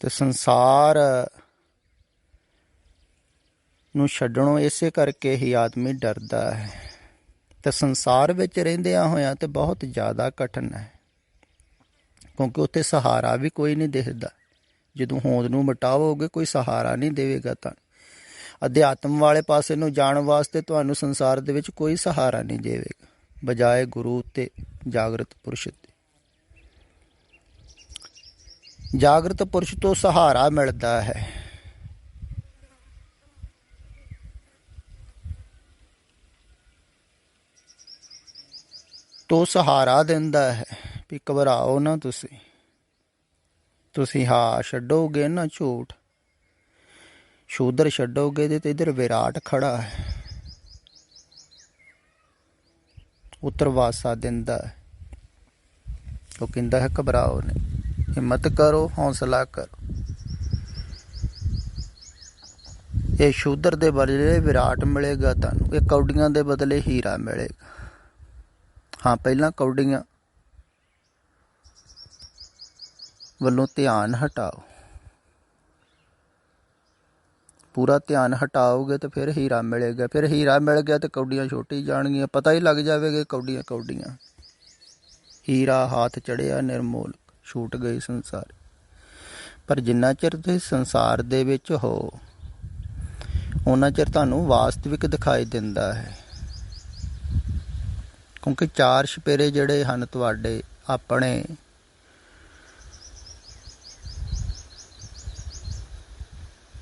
ਤੇ ਸੰਸਾਰ ਨੂੰ ਛੱਡਣੋਂ ਇਸੇ ਕਰਕੇ ਹੀ ਆਦਮੀ ਡਰਦਾ ਹੈ। ਤੇ ਸੰਸਾਰ ਵਿੱਚ ਰਹਿੰਦਿਆਂ ਹੋਇਆਂ ਤੇ ਬਹੁਤ ਜ਼ਿਆਦਾ ਕਠਿਨ ਹੈ, ਕਿਉਂਕਿ ਉੱਥੇ ਸਹਾਰਾ ਵੀ ਕੋਈ ਨਹੀਂ ਦਿਖਦਾ। ਜਦੋਂ ਹੋਂਦ ਨੂੰ ਮਿਟਾਵੋਗੇ ਕੋਈ ਸਹਾਰਾ ਨਹੀਂ ਦੇਵੇਗਾ। ਤਾਂ ਅਧਿਆਤਮ ਵਾਲੇ ਪਾਸੇ ਨੂੰ ਜਾਣ ਵਾਸਤੇ ਤੁਹਾਨੂੰ ਸੰਸਾਰ ਦੇ ਵਿੱਚ ਕੋਈ ਸਹਾਰਾ ਨਹੀਂ ਦੇਵੇਗਾ, ਬਜਾਏ ਗੁਰੂ ਤੇ ਜਾਗਰਤ ਪੁਰਸ਼ ਦੇ। ਜਾਗਰਤ ਪੁਰਸ਼ ਤੋਂ ਸਹਾਰਾ ਮਿਲਦਾ ਹੈ, ਤੋ ਸਹਾਰਾ ਦਿੰਦਾ ਹੈ ਵੀ ਘਬਰਾਓ ਨਾ। ਤੁਸੀਂ ਹਾਂ ਛੱਡੋਗੇ ਨਾ ਝੂਠ, ਸ਼ੂਦਰ ਛੱਡੋਗੇ ਤੇ ਇੱਧਰ ਵਿਰਾਟ ਖੜਾ ਹੈ, ਉਤਰਵਾਸਾ ਦਿੰਦਾ ਹੈ। ਉਹ ਕਹਿੰਦਾ ਹੈ ਘਬਰਾਓ ਨਹੀਂ, ਹਿੰਮਤ ਕਰੋ, ਹੌਸਲਾ ਕਰੋ। ਇਹ ਸ਼ੂਦਰ ਦੇ ਬਦਲੇ ਵਿਰਾਟ ਮਿਲੇਗਾ ਤੁਹਾਨੂੰ, ਇਹ ਕੌਡੀਆਂ ਦੇ ਬਦਲੇ ਹੀਰਾ ਮਿਲੇਗਾ। ਹਾਂ, ਪਹਿਲਾਂ ਕੌਡੀਆਂ ਵੱਲੋਂ ਧਿਆਨ ਹਟਾਓ, ਪੂਰਾ ਧਿਆਨ ਹਟਾਓਗੇ ਤਾਂ ਫਿਰ ਹੀਰਾ ਮਿਲੇਗਾ। ਫਿਰ ਹੀਰਾ ਮਿਲ ਗਿਆ ਤੇ ਕੌਡੀਆਂ ਛੋਟੀ ਜਾਣਗੀਆਂ, ਪਤਾ ਹੀ ਲੱਗ ਜਾਵੇਗਾ ਕੌਡੀਆਂ ਕੌਡੀਆਂ। ਹੀਰਾ ਹੱਥ ਚੜਿਆ ਨਿਰਮੋਲ, ਛੂਟ ਗਈ ਸੰਸਾਰ। ਪਰ ਜਿੰਨਾ ਚਿਰ ਤੁਸੀਂ ਸੰਸਾਰ ਦੇ ਵਿੱਚ ਹੋ, ਉਹਨਾਂ ਚਿਰ ਤੁਹਾਨੂੰ ਵਾਸਤਵਿਕ ਦਿਖਾਈ ਦਿੰਦਾ ਹੈ, ਕਿਉਂਕਿ ਚਾਰ ਛਪੇਰੇ ਜਿਹੜੇ ਹਨ ਤੁਹਾਡੇ ਆਪਣੇ,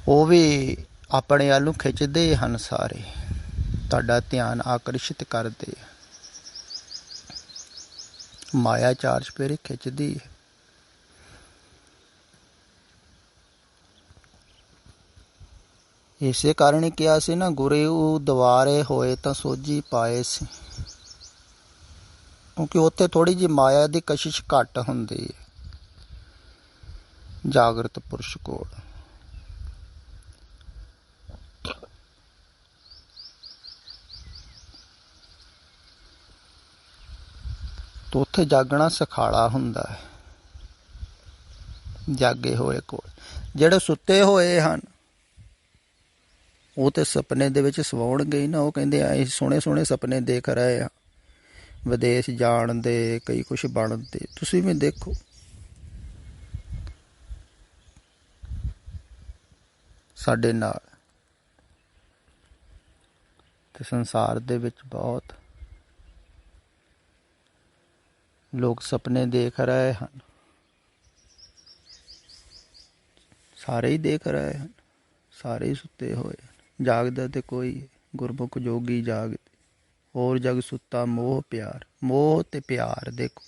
ਉਹ ਵੀ ਆਪਣੇ ਵੱਲ ਨੂੰ ਖਿੱਚਦੇ ਹਨ, ਸਾਰੇ ਤੁਹਾਡਾ ਧਿਆਨ ਆਕਰਸ਼ਿਤ ਕਰਦੇ। ਮਾਇਆ ਚਾਰ ਛਪੇਰੇ ਖਿੱਚਦੀ ਹੈ। ਇਸੇ ਕਾਰਨ ਹੀ ਕਿਹਾ ਸੀ ਨਾ, ਗੁਰੂ ਦੁਆਰੇ ਹੋਏ ਤਾਂ ਸੋਝੀ ਪਾਏ ਸੀ, ਕਿਉਂਕਿ ਉੱਥੇ ਥੋੜ੍ਹੀ ਜਿਹੀ ਮਾਇਆ ਦੀ ਕਸ਼ਿਸ਼ ਘੱਟ ਹੁੰਦੀ ਹੈ ਜਾਗਰਤ ਪੁਰਸ਼ ਕੋਲ। ਤਾਂ ਉੱਥੇ ਜਾਗਣਾ ਸਿਖਾਲਾ ਹੁੰਦਾ ਹੈ ਜਾਗੇ ਹੋਏ ਕੋਲ। ਜਿਹੜੇ ਸੁੱਤੇ ਹੋਏ ਹਨ ਉਹ ਤੇ ਸੁਪਨੇ ਦੇ ਵਿੱਚ ਸਵਾਉਣਗੇ ਹੀ ਨਾ। ਉਹ ਕਹਿੰਦੇ ਆ ਅਸੀਂ ਸੋਹਣੇ ਸੋਹਣੇ ਸੁਪਨੇ ਦੇਖ ਰਹੇ ਆ, ਵਿਦੇਸ਼ ਜਾਣ ਦੇ, ਕਈ ਕੁਛ ਬਣਨ ਦੇ। ਤੁਸੀਂ ਵੀ ਦੇਖੋ, ਸਾਡੇ ਨਾਲ ਤੇ ਸੰਸਾਰ ਦੇ ਵਿੱਚ ਬਹੁਤ ਲੋਕ ਸੁਪਨੇ ਦੇਖ ਰਹੇ ਹਨ, ਸਾਰੇ ਹੀ ਦੇਖ ਰਹੇ ਹਨ, ਸਾਰੇ ਹੀ ਸੁੱਤੇ ਹੋਏ ਹਨ। ਜਾਗਦਾ ਤੇ ਕੋਈ, ਗੁਰਮੁਖ ਜੋਗੀ ਜਾਗਦੇ, ਹੋਰ ਜਗ ਸੁੱਤਾ ਮੋਹ ਪਿਆਰ। ਮੋਹ ਤੇ ਪਿਆਰ ਦੇਖੋ,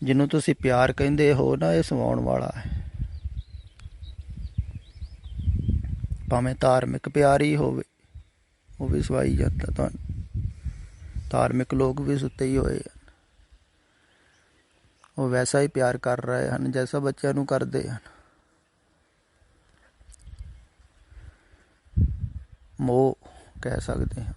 ਜਿਹਨੂੰ ਤੁਸੀਂ ਪਿਆਰ ਕਹਿੰਦੇ ਹੋ ਨਾ, ਇਹ ਸਵਾਉਣ ਵਾਲਾ ਹੈ। ਭਾਵੇਂ ਧਾਰਮਿਕ ਪਿਆਰ ਹੀ ਹੋਵੇ, ਉਹ ਵੀ ਸਵਾਈ ਜਾਂਦਾ ਤੁਹਾਨੂੰ। ਧਾਰਮਿਕ ਲੋਕ ਵੀ ਸੁੱਤੇ ਹੀ ਹੋਏ ਹਨ, ਉਹ ਵੈਸਾ ਹੀ ਪਿਆਰ ਕਰ ਰਹੇ ਹਨ ਜੈਸਾ ਬੱਚਿਆਂ ਨੂੰ ਕਰਦੇ ਹਨ। ਮੋਹ ਕਹਿ ਸਕਦੇ ਹਾਂ।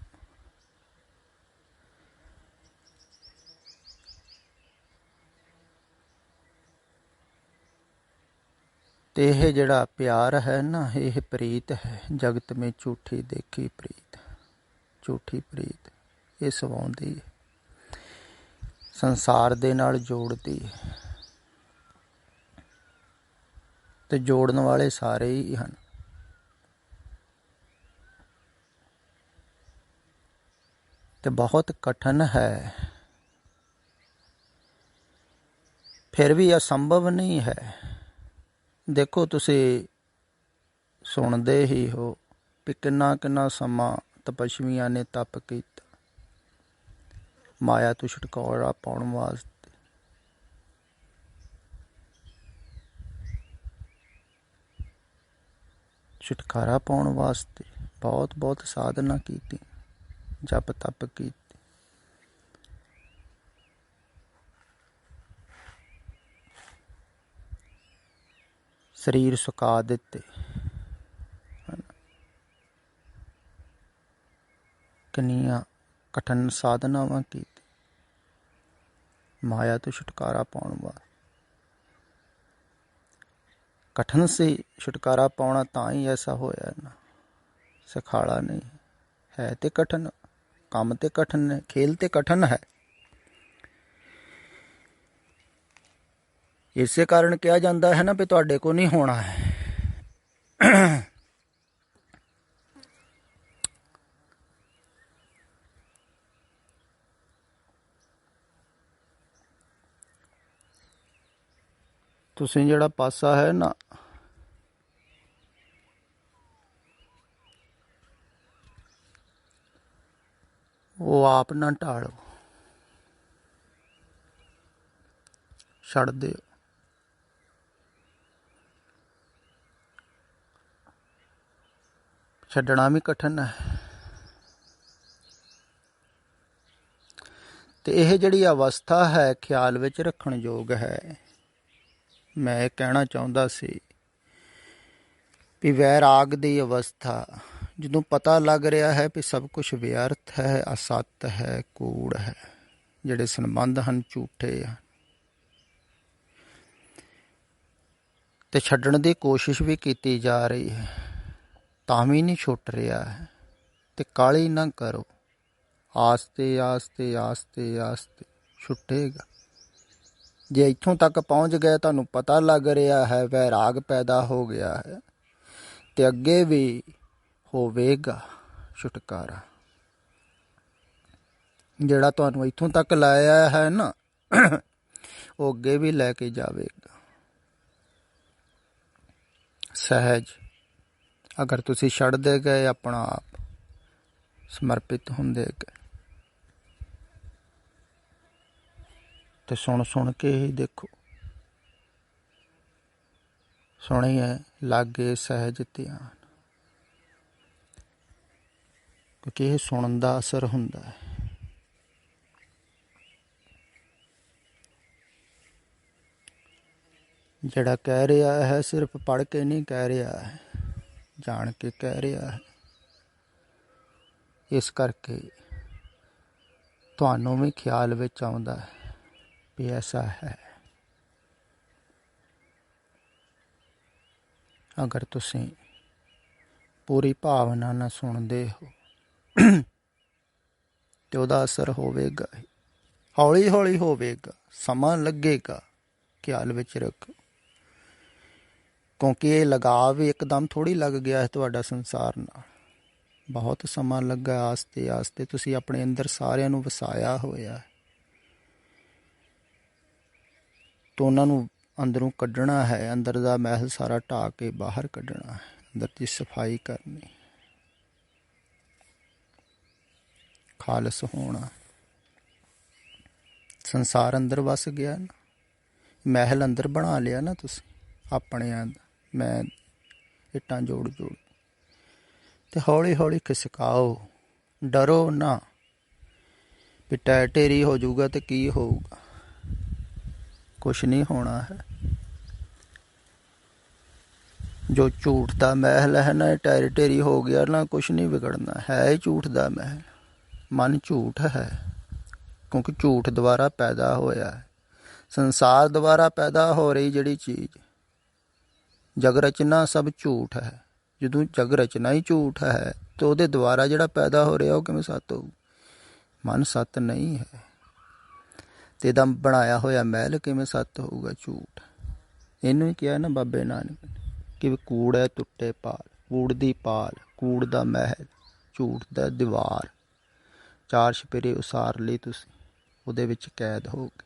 ਤੇ ਇਹ ਜਿਹੜਾ ਪਿਆਰ ਹੈ ਨਾ, ਇਹ ਪ੍ਰੀਤ ਹੈ। ਜਗਤ ਮੇਂ ਝੂਠੀ ਦੇਖੀ ਪ੍ਰੀਤ, ਝੂਠੀ ਪ੍ਰੀਤ ਇਹ ਸਵਾਉਂਦੀ ਹੈ, ਸੰਸਾਰ ਦੇ ਨਾਲ ਜੋੜਦੀ ਹੈ। ਤੇ ਜੋੜਨ ਵਾਲੇ ਸਾਰੇ ਹੀ ਹਨ। ਤੇ ਬਹੁਤ ਕਠਿਨ ਹੈ, ਫਿਰ ਵੀ ਅਸੰਭਵ ਨਹੀਂ ਹੈ। ਦੇਖੋ, ਤੁਸੀਂ ਸੁਣਦੇ ਹੀ ਹੋ ਵੀ ਕਿੰਨਾ ਕਿੰਨਾ ਸਮਾਂ ਤਪੱਸਵੀਆਂ ਨੇ ਤਪ ਕੀਤਾ ਮਾਇਆ ਤੋਂ ਛੁਟਕਾਰਾ ਪਾਉਣ ਵਾਸਤੇ। ਛੁਟਕਾਰਾ ਪਾਉਣ ਵਾਸਤੇ ਬਹੁਤ ਬਹੁਤ ਸਾਧਨਾ ਕੀਤੀ, ਜਪ ਤਪ ਕੀਤੀ। ਸਰੀਰ ਸੁਕਾ ਦਿੱਤੇ, ਕਿੰਨੀਆਂ ਕਠਿਨ ਸਾਧਨਾਵਾਂ ਕੀਤੀ ਮਾਇਆ ਤੋਂ ਛੁਟਕਾਰਾ ਪਾਉਣ ਵਾਸਤੇ। ਕਠਿਨ ਸੀ ਛੁਟਕਾਰਾ ਪਾਉਣਾ, ਤਾਂ ਹੀ ਐਸਾ ਹੋਇਆ ਨਾ, ਸਿਖਾਲਾ ਨਹੀਂ ਹੈ। ਤੇ ਕਠਿਨ ਕੰਮ ਤੇ ਕਠਿਨ ਹੈ, ਖੇਲ ਤੇ ਕਠਿਨ ਹੈ। ਇਸੇ ਕਾਰਨ ਕਿਹਾ ਜਾਂਦਾ ਹੈ ਨਾ ਵੀ ਤੁਹਾਡੇ ਕੋਲ ਨਹੀਂ ਹੋਣਾ ਹੈ। ਤੁਸੀਂ ਜਿਹੜਾ ਪਾਸਾ ਹੈ ਨਾ, ਉਹ ਆਪ ਨਾ ਢਾਲੋ, ਛੱਡ ਦਿਓ। ਛੱਡਣਾ ਵੀ ਕਠਿਨ ਹੈ। ਤੇ ਇਹ ਜਿਹੜੀ ਅਵਸਥਾ ਹੈ, ਖਿਆਲ ਵਿੱਚ ਰੱਖਣ ਯੋਗ ਹੈ। ਮੈਂ ਇਹ ਕਹਿਣਾ ਚਾਹੁੰਦਾ ਸੀ ਵੀ ਵੈਰਾਗ ਦੀ ਅਵਸਥਾ, ਜਦੋਂ ਪਤਾ ਲੱਗ ਰਿਹਾ ਹੈ ਵੀ ਸਭ ਕੁਛ ਵਿਅਰਥ ਹੈ, ਅਸੱਤ ਹੈ, ਕੂੜ ਹੈ, ਜਿਹੜੇ ਸੰਬੰਧ ਹਨ ਝੂਠੇ ਹਨ, ਤੇ ਛੱਡਣ ਦੀ ਕੋਸ਼ਿਸ਼ ਵੀ ਕੀਤੀ ਜਾ ਰਹੀ ਹੈ, ਤਾਂ ਵੀ ਨਹੀਂ ਛੁੱਟ ਰਿਹਾ ਹੈ। ਤੇ ਕਾਹਲੀ ਨਾ ਕਰੋ, ਆਸਤੇ ਆਸਤੇ ਆਸਤੇ ਆਸਤੇ ਛੁੱਟੇਗਾ। ਜੇ ਇੱਥੋਂ ਤੱਕ ਪਹੁੰਚ ਗਏ, ਤੁਹਾਨੂੰ ਪਤਾ ਲੱਗ ਰਿਹਾ ਹੈ, ਵੈਰਾਗ ਪੈਦਾ ਹੋ ਗਿਆ ਹੈ, ਤੇ ਅੱਗੇ ਵੀ ਹੋਵੇਗਾ ਛੁਟਕਾਰਾ। ਜਿਹੜਾ ਤੁਹਾਨੂੰ ਇੱਥੋਂ ਤੱਕ ਲਾਇਆ ਹੈ ਨਾ, ਉਹ ਅੱਗੇ ਵੀ ਲੈ ਕੇ ਜਾਵੇਗਾ ਸਹਿਜ। ਅਗਰ ਤੁਸੀਂ ਛੱਡਦੇ ਗਏ, ਆਪਣਾ ਆਪ ਸਮਰਪਿਤ ਹੁੰਦੇ ਗਏ। ਤੇ ਸੁਣ ਸੁਣ ਕੇ ਹੀ ਦੇਖੋ, ਸੁਣੀਏ ਲਾਗੇ ਸਹਿਜ ਧਿਆਨ, ਕਿਉਂਕਿ ਇਹ ਸੁਣਨ ਦਾ ਅਸਰ ਹੁੰਦਾ ਹੈ। ਜਿਹੜਾ ਕਹਿ ਰਿਹਾ ਹੈ, ਸਿਰਫ ਪੜ੍ਹ ਕੇ ਨਹੀਂ ਕਹਿ ਰਿਹਾ ਹੈ, ਜਾਣ ਕੇ ਕਹਿ ਰਿਹਾ ਹੈ। ਇਸ ਕਰਕੇ ਤੁਹਾਨੂੰ ਵੀ ਖਿਆਲ ਵਿੱਚ ਆਉਂਦਾ ਹੈ ਵੀ ਐਸਾ ਹੈ। ਅਗਰ ਤੁਸੀਂ ਪੂਰੀ ਭਾਵਨਾ ਨਾਲ ਸੁਣਦੇ ਹੋ ਤੇ ਉਹਦਾ ਅਸਰ ਹੋਵੇਗਾ, ਹੌਲੀ ਹੌਲੀ ਹੋਵੇਗਾ, ਸਮਾਂ ਲੱਗੇਗਾ। ਖਿਆਲ ਵਿੱਚ ਰੱਖੋ, ਕਿਉਂਕਿ ਇਹ ਲਗਾਵ ਇੱਕਦਮ ਥੋੜ੍ਹੀ ਲੱਗ ਗਿਆ ਹੈ ਤੁਹਾਡਾ ਸੰਸਾਰ ਨਾਲ। ਬਹੁਤ ਸਮਾਂ ਲੱਗਾ, ਆਸਤੇ ਆਸਤੇ ਤੁਸੀਂ ਆਪਣੇ ਅੰਦਰ ਸਾਰਿਆਂ ਨੂੰ ਵਸਾਇਆ ਹੋਇਆ, ਤਾਂ ਉਹਨਾਂ ਨੂੰ ਅੰਦਰੋਂ ਕੱਢਣਾ ਹੈ। ਅੰਦਰ ਦਾ ਮਹਿਲ ਸਾਰਾ ਢਾਹ ਕੇ ਬਾਹਰ ਕੱਢਣਾ ਹੈ, ਅੰਦਰ ਦੀ ਸਫਾਈ ਕਰਨੀ, ਖਾਲਸ ਹੋਣਾ। ਸੰਸਾਰ ਅੰਦਰ ਵਸ ਗਿਆ ਨਾ, ਮਹਿਲ ਅੰਦਰ ਬਣਾ ਲਿਆ ਨਾ ਤੁਸੀਂ ਆਪਣਿਆਂ ਦਾ। ਮੈਂ ਇੱਟਾਂ ਜੋੜ ਜੋੜ ਤੇ ਹੌਲੀ ਹੌਲੀ ਖਿਸਕਾਓ, ਡਰੋ ਨਾ ਵੀ ਟੈ ਢੇਰੀ ਹੋ ਜਾਊਗਾ ਤੇ ਕੀ ਹੋਊਗਾ। ਕੁਛ ਨਹੀਂ ਹੋਣਾ ਹੈ। ਜੋ ਝੂਠ ਦਾ ਮਹਿਲ ਹੈ ਨਾ, ਇਹ ਟੈਰੀ ਢੇਰੀ ਹੋ ਗਿਆ ਨਾ, ਕੁਛ ਨਹੀਂ ਵਿਗੜਨਾ ਹੈ। ਇਹ ਝੂਠ ਦਾ ਮਹਿਲ, ਮਨ ਝੂਠ ਹੈ, ਕਿਉਂਕਿ ਝੂਠ ਦੁਆਰਾ ਪੈਦਾ ਹੋਇਆ ਹੈ। ਸੰਸਾਰ ਦੁਆਰਾ ਪੈਦਾ ਹੋ ਰਹੀ ਜਿਹੜੀ ਚੀਜ਼, ਜਗ ਰਚਨਾ ਸਭ ਝੂਠ ਹੈ। ਜਦੋਂ ਜਗ ਰਚਨਾ ਹੀ ਝੂਠ ਹੈ ਤਾਂ ਉਹਦੇ ਦੁਆਰਾ ਜਿਹੜਾ ਪੈਦਾ ਹੋ ਰਿਹਾ ਉਹ ਕਿਵੇਂ ਸੱਤ ਹੋਊ? ਮਨ ਸੱਤ ਨਹੀਂ ਹੈ ਤੇ ਇਹਦਾ ਬਣਾਇਆ ਹੋਇਆ ਮਹਿਲ ਕਿਵੇਂ ਸੱਤ ਹੋਊਗਾ? ਝੂਠ। ਇਹਨੂੰ ਹੀ ਕਿਹਾ ਨਾ ਬਾਬੇ ਨਾਨਕ ਨੇ ਕਿ ਕੂੜ ਹੈ ਟੁੱਟੇ ਪਾਲ, ਕੂੜ ਦੀ ਪਾਲ, ਕੂੜ ਦਾ ਮਹਿਲ, ਝੂਠ ਦਾ ਦੀਵਾਰ, ਚਾਰ ਛਪੇਰੇ ਉਸਾਰ ਲਈ ਤੁਸੀਂ, ਉਹਦੇ ਵਿੱਚ ਕੈਦ ਹੋ ਗਏ।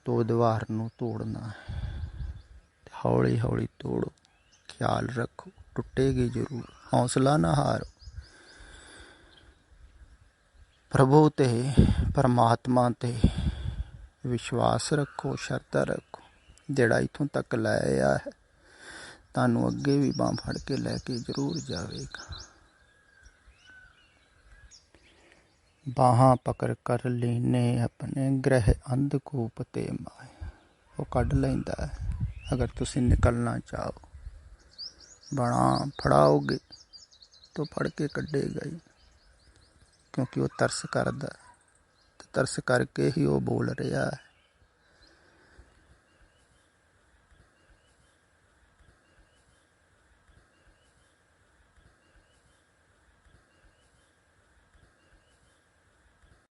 ਤੋ ਦੀਵਾਰ ਨੂੰ ਤੋੜਨਾ ਹੈ, ਹੌਲੀ ਹੌਲੀ ਤੋੜੋ, ਖਿਆਲ ਰੱਖੋ, ਟੁੱਟੇਗੀ ਜ਼ਰੂਰ, ਹੌਸਲਾ ਨਾ ਹਾਰੋ। ਪ੍ਰਭੂ ਤੇ ਪਰਮਾਤਮਾ ਤੇ ਵਿਸ਼ਵਾਸ ਰੱਖੋ, ਸ਼ਰਧਾ ਰੱਖੋ। ਜਿਹੜਾ ਇੱਥੋਂ ਤੱਕ ਲੈ ਆਇਆ ਹੈ ਤੁਹਾਨੂੰ ਅੱਗੇ ਵੀ ਬਾਂਹ ਫੜ ਕੇ ਲੈ ਕੇ ਜ਼ਰੂਰ ਜਾਵੇਗਾ। ਬਾਹਾਂ ਪਕੜ ਕਰ ਲੀਨੇ ਆਪਣੇ ਗ੍ਰਹਿ ਅੰਧਕੂਪ ਤੇ ਮਾਇਆ, ਉਹ ਕੱਢ ਲੈਂਦਾ ਹੈ ਅਗਰ ਤੁਸੀਂ ਨਿਕਲਣਾ ਚਾਹੋ। ਬਾਹਾਂ ਫੜਾਓਗੇ ਤਾਂ ਫੜ ਕੇ ਕੱਢੇਗਾ ਹੀ, ਕਿਉਂਕਿ ਉਹ ਤਰਸ ਕਰਦਾ, ਤੇ ਤਰਸ ਕਰਕੇ ਹੀ ਉਹ ਬੋਲ ਰਿਹਾ ਹੈ।